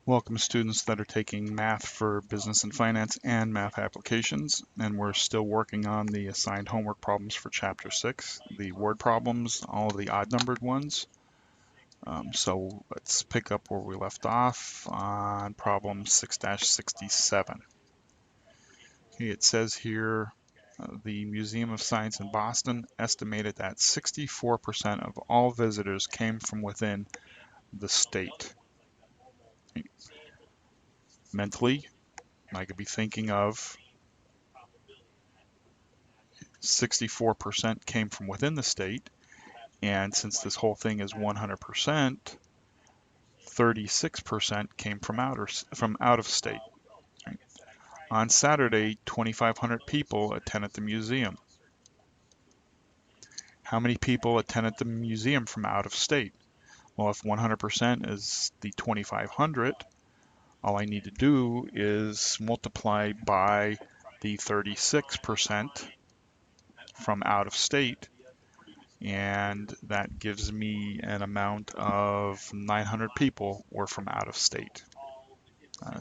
Welcome students that are taking math for business and finance and math applications, and we're still working on the assigned homework problems for chapter 6, the word problems, all of the odd numbered ones. So let's pick up where we left off on problem 6-67. Okay, it says here, the Museum of Science in Boston estimated that 64% of all visitors came from within the state. Okay. Mentally, I could be thinking of 64% came from within the state, and since this whole thing is 100%, 36% came from out of state. Right? On Saturday, 2,500 people attended the museum. How many people attended the museum from out of state? Well, if 100% is the 2,500, all I need to do is multiply by the 36% from out of state, and that gives me an amount of 900 people were from out of state.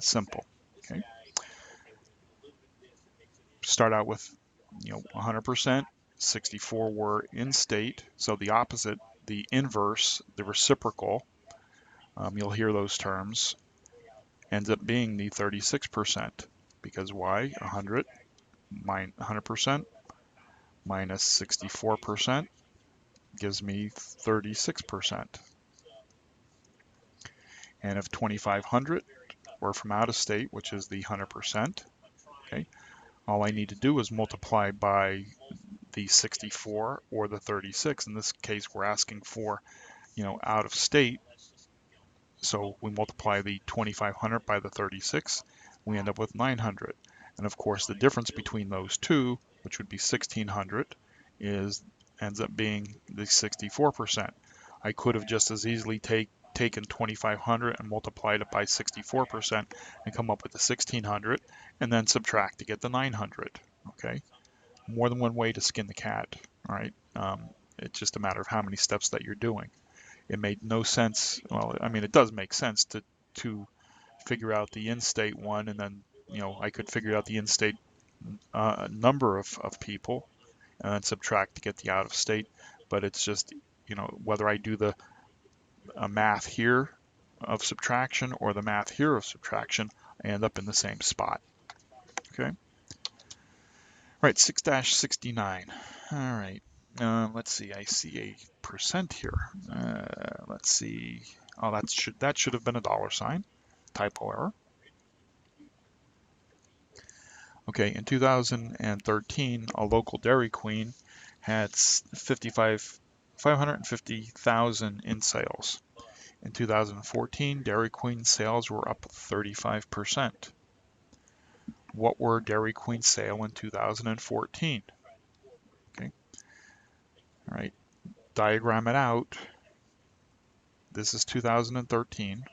Simple. Okay. Start out with 100%. 64 were in state. So the opposite, the inverse, the reciprocal, you'll hear those terms, ends up being the 36%. Because why? 100% minus 64% gives me 36%. And if 2,500 were from out of state, which is the 100%, okay, all I need to do is multiply by the 64 or the 36. In this case, we're asking for, out of state. So we multiply the 2,500 by the 36, we end up with 900. And of course, the difference between those two, which would be 1,600, ends up being the 64%. I could have just as easily taken 2,500 and multiplied it by 64% and come up with the 1,600, and then subtract to get the 900. Okay, more than one way to skin the cat. All right, it's just a matter of how many steps that you're doing. It made no sense. Well, I mean, it does make sense to figure out the in-state one, and then I could figure out the in-state number of people and then subtract to get the out of state. But it's just, whether I do the math here of subtraction or the math here of subtraction, I end up in the same spot. Okay. Right, 6-69. All right. Let's see. I see a percent here. Let's see. Oh, that should have been a dollar sign. Typo error. Okay, in 2013, a local Dairy Queen had 550,000 in sales. In 2014, Dairy Queen sales were up 35%. What were Dairy Queen sales in 2014? Okay, all right, diagram it out. This is 2013,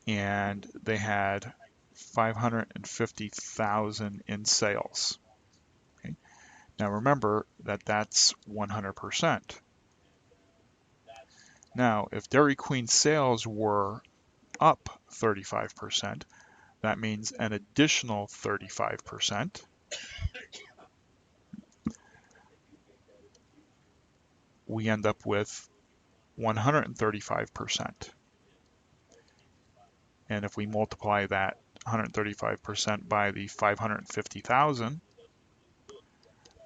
and they had 550,000 in sales. Okay, now remember that that's 100%. Now, if Dairy Queen sales were up 35%, that means an additional 35%. We end up with 135%. And if we multiply that 135% by the 550,000,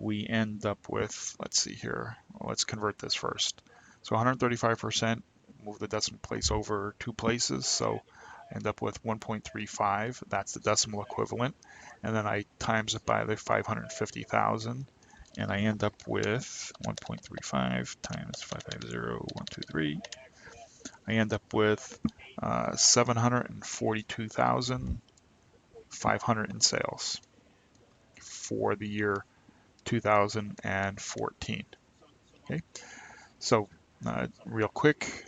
we end up with, let's see here, let's convert this first. So 135%, move the decimal place over 2 places, so end up with 1.35, that's the decimal equivalent, and then I times it by the 550,000, and I end up with 1.35 times 550,123. I end up with 742,500 in sales for the year 2014. Okay, so real quick,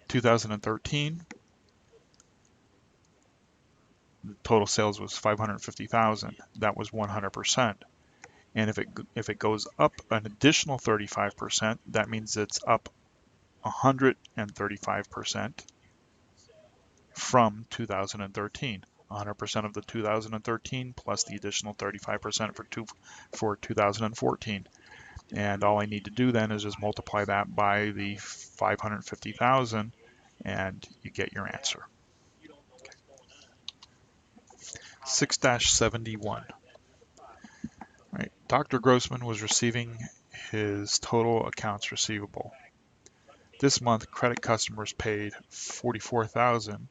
2013, the total sales was 550,000. That was 100%. And if it goes up an additional 35%, that means it's up 135%. from 2013. 100% of the 2013 plus the additional 35% for 2014. And all I need to do then is just multiply that by the 550,000 and you get your answer. 6-71. Right. Dr. Grossman was receiving his total accounts receivable. This month, credit customers paid $44,000,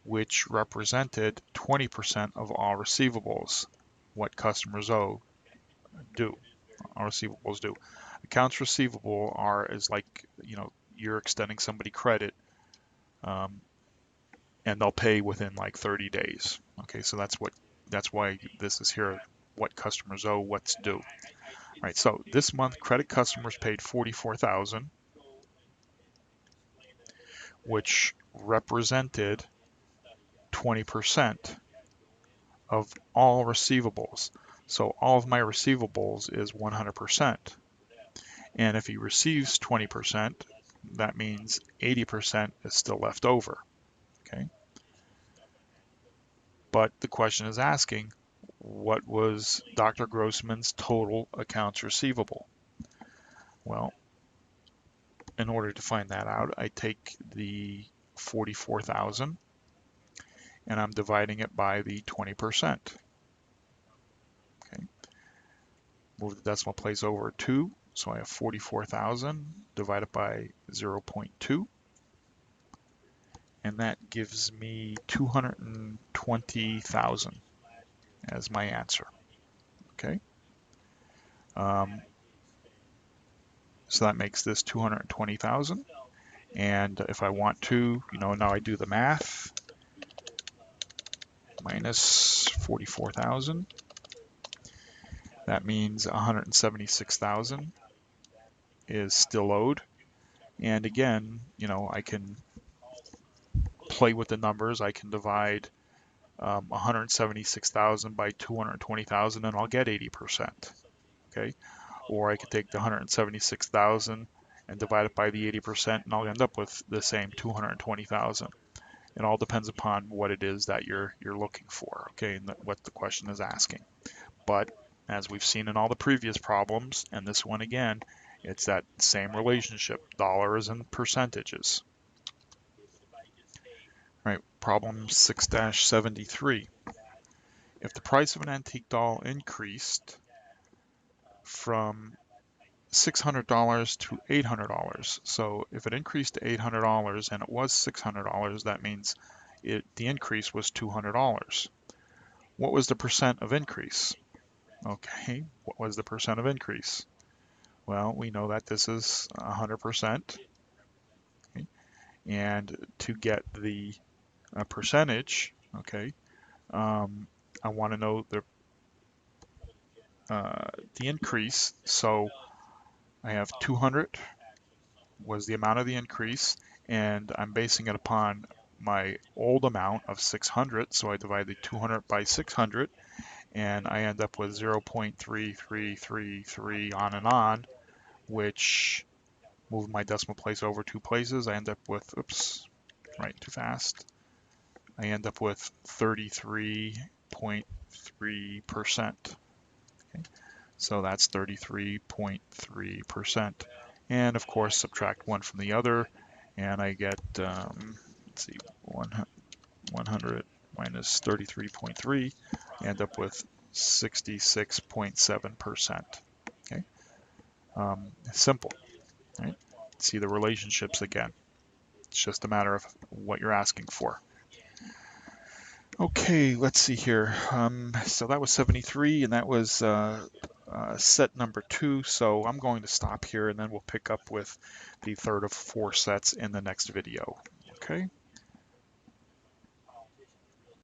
which represented 20% of all receivables. What customers owe do. Our receivables do. Accounts receivable is like, you're extending somebody credit, and they'll pay within like 30 days. Okay, so that's why this is here. What customers owe, what's due. Right. So this month, credit customers paid $44,000, which represented 20% of all receivables. So all of my receivables is 100%. And if he receives 20%, that means 80% is still left over. Okay. But the question is asking, what was Dr. Grossman's total accounts receivable? Well, in order to find that out, I take the 44,000 and I'm dividing it by the 20%. Okay. Move the decimal place over 2, so I have 44,000 divided by 0.2, and that gives me 220,000 as my answer. Okay. So that makes this 220,000. And if I want to, now I do the math. Minus 44,000. That means 176,000 is still owed. And again, I can play with the numbers. I can divide 176,000 by 220,000 and I'll get 80%. Okay. Or I could take the 176,000 and divide it by the 80% and I'll end up with the same 220,000. It all depends upon what it is that you're looking for, okay, and what the question is asking. But as we've seen in all the previous problems, and this one again, it's that same relationship, dollars and percentages. Right, problem 6-73. If the price of an antique doll increased from $600 to $800, so if it increased to $800 and it was $600, that means the increase was $200. What was the percent of increase? Okay, what was the percent of increase? Well, we know that this is 100%. Okay? And to get the percentage, okay, I want to know the increase. So I have 200 was the amount of the increase, and I'm basing it upon my old amount of 600, so I divide the 200 by 600, and I end up with 0.3333 on and on, which moved my decimal place over 2 places. I end up with, oops, right, too fast. I end up with 33.3%. Okay. So that's 33.3%. And of course, subtract one from the other, and I get, let's see, 100 minus 33.3, end up with 66.7%. Okay, simple, right? See the relationships again. It's just a matter of what you're asking for. Okay, let's see here. So that was 73, and that was set number 2. So I'm going to stop here, and then we'll pick up with the third of 4 sets in the next video. Okay.